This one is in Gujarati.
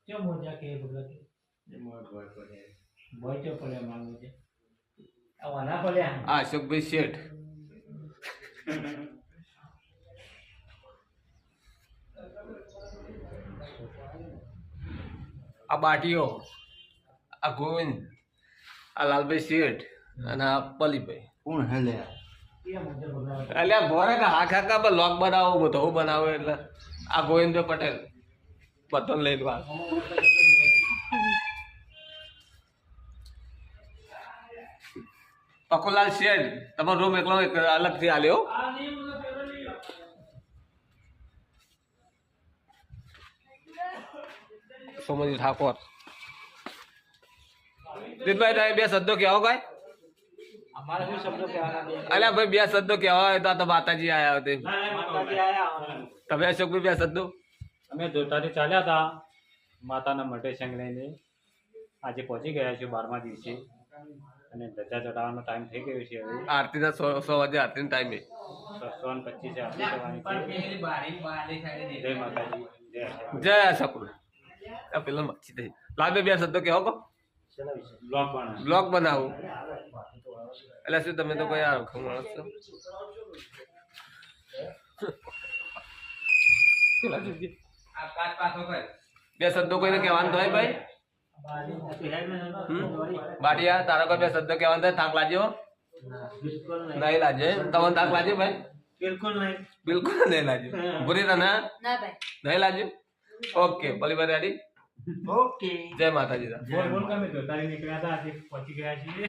क्यों मोजा के बोला के ये मोर बोल पड़े बोल क्यों पड़े मार मुझे अब आना पड़े अशोक भाई शेठ आ बाटियो आ गोविंद आ लालभाई शेठ અને આ પલીભાઈ कौन है ले ये मुझे बोला એટલે ભોરે કે હાખા કા પર લોક બનાવો બધો બનાવો એટલે આ ગોવિંદભાઈ પટેલ બધો લઈ લો પકોલાલ શેઠ તમારો રૂમ એકલો અલગથી આલ્યો आ नहीं मुझे फेवरेट लिया સોમજી ઠાકોર દીપભાઈ તમે બે શબ્દો કહેવો કાંઈ हमारे भी शब्दों के आना नहीं અલ્યા ભાઈ બે શબ્દો કહેવા હોય તો આ તો માતાજી આયા હતા माता जी आया તમે અશોકભાઈ બે શબ્દો અમે દોતાથી ચાલ્યા હતા માતાના મઢે સંગ લઈને આજે પહોંચી ગયા છીએ 12મા દિવસે અને ધજા ચડાવવાનો ટાઈમ થઈ ગયો છે હવે આરતીના 100 વાગે આરતીનો ટાઈમ છે 6:25 આરતી થવાની છે જય માતાજી જય આશીર્વાદ. જય આશાપુર આ પેલા મચ્છી થઈ લાગે બે શબ્દો કહેવો કો બ્લોગ બનાવ બ્લોગ બનાવું એટલે શું તમે તો કોઈ આ માણસ છો પેલા જોજે. બે શબ્દો કોઈને કહેવાનું થાય ભાઈ બાટિયા તારા કોઈ બે શબ્દો કહેવાનું થાય થાક લાગ્યો बिल्कुल नहीं નહીં લાગે તમને થાક લાગ્યો ભાઈ बिल्कुल नहीं બિલકુલ નહીં લાગ્યો પૂરી તને ના ભાઈ નહીં લાગ્યું ઓકે પલીભાઈ રેડી ओके જય માતાજી બોલ બોલ કે અમે દોતાથી નીકળ્યા હતા આજે પહોંચી ગયા છીએ